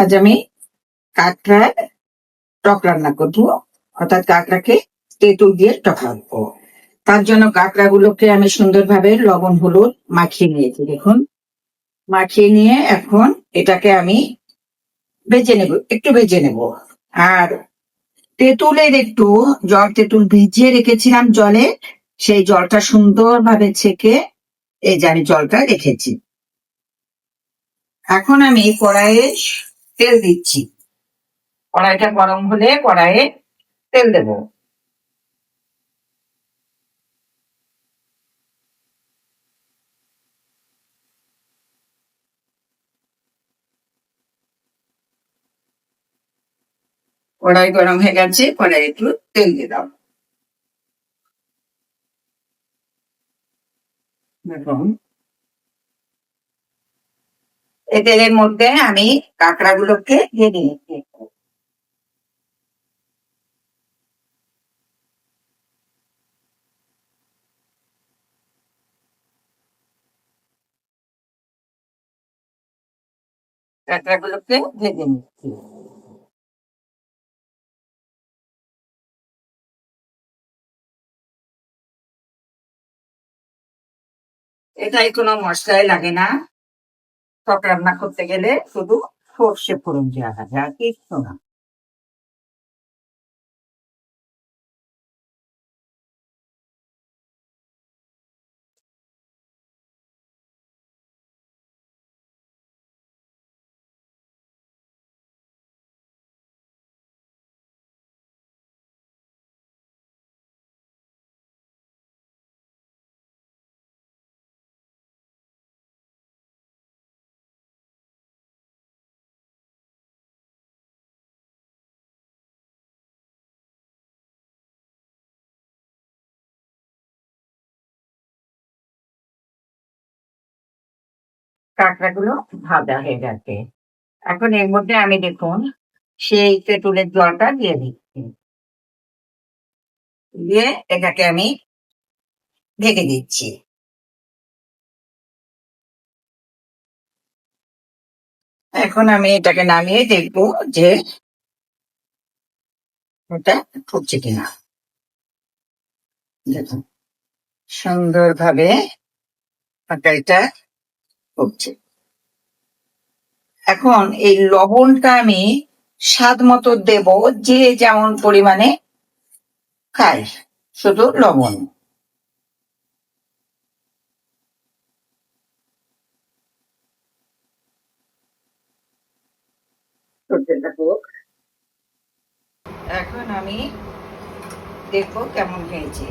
আজ আমি কাঁকড়ার টক রান্না করবো, অর্থাৎ কাঁকড়াকে তেঁতুল দিয়ে টক রাখবো। তার জন্য কাঁকড়াগুলোকে আমি সুন্দরভাবে লবণ হলুদ মাখিয়ে নিয়েছি। দেখুন, মাখিয়ে নিয়ে এখন এটাকে আমি একটু ভেজে নেব। আর তেঁতুলের একটু তেঁতুল ভিজিয়ে রেখেছিলাম জলে, সেই জলটা সুন্দরভাবে ছেঁকে এই যে আমি জলটা রেখেছি। এখন আমি কড়াইয়ে তেল দিচ্ছি। কড়াইটা গরম হলে কড়াইয়ে তেল দেব। কড়াই গরম হয়ে গেছে, কড়াই একটু তেল দিয়ে দাও। দেখুন, এই তেলের মধ্যে আমি কাঁকড়াগুলোকে দিয়ে দিয়েছি। কাঁকড়াগুলোকে ভেজে নিচ্ছি। এটাই কোনো মশলাই লাগে না, টক রান্না করতে গেলে শুধু সর্ষে ফোড়ন দেওয়া লাগে, আর কিছু না। কাঁকড়াগুলো ভাজা হয়ে গেছে। এখন এর মধ্যে আমি দেখুন সেই তেঁতুলের জলটা দিয়ে দিচ্ছি। দিয়ে এটাকে আমি ঢেকে দিচ্ছি। এখন আমি এটাকে নামিয়ে দেখবো যে ওটা ফুটছে কিনা। দেখুন, সুন্দরভাবে তরকারিটা ফুটছে। এখন এই লবণটা আমি স্বাদ মতো দেব, যে যেমন পরিমাণে খাই, শুধু লবণ। এখন আমি দেখবো কেমন হয়েছে।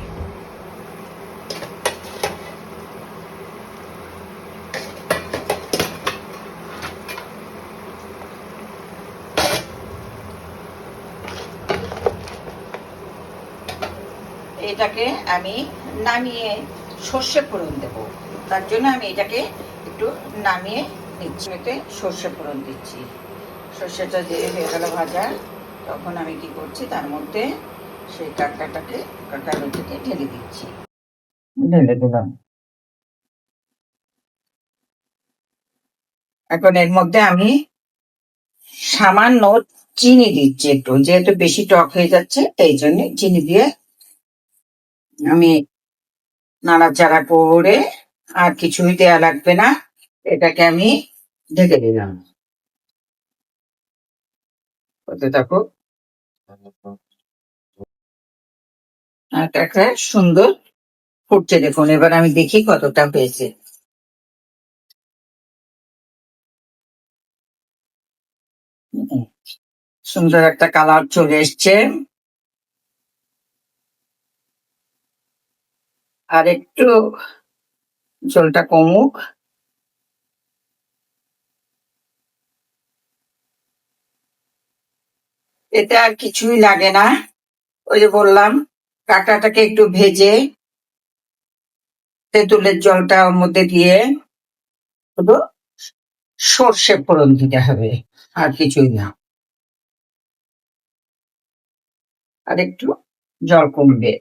এটাকে আমি নামিয়ে সর্ষে ফোড়ন দেবো। তার জন্য আমি এটাকে একটু নামিয়ে নিচ্ছি, এতে সর্ষে ফোড়ন দিচ্ছি। সর্ষেটা দিয়ে হয়ে গেল ভাজা, তখন আমি কি করছি, তার মধ্যে সেই কাঁকড়ার মধ্যে ঢেলে দিচ্ছি। ঢেলে দিলাম। এখন এর মধ্যে আমি সামান্য চিনি দিচ্ছি একটু, যেহেতু বেশি টক হয়ে যাচ্ছে এই জন্য চিনি দিয়ে আমি নাড়াচাড়া করে, আর কিছুই দেয়া লাগবে না, এটাকে আমি ঢেকে দিলাম। হতে থাকো। একটা সুন্দর ফুটছে, দেখুন। এবার আমি দেখি কতটা হয়েছে। সুন্দর একটা কালার চলে এসছে। আর একটু ঝোলটা কমুক। এতে আর কিছুই লাগে না, ওই যে বললাম, কাঁকড়াটাকে একটু ভেজে তেঁতুলের জলটা ওর মধ্যে দিয়ে শুধু সর্ষে ফোড়ন দিতে হবে, আর কিছুই না। আর একটু জল কমবে।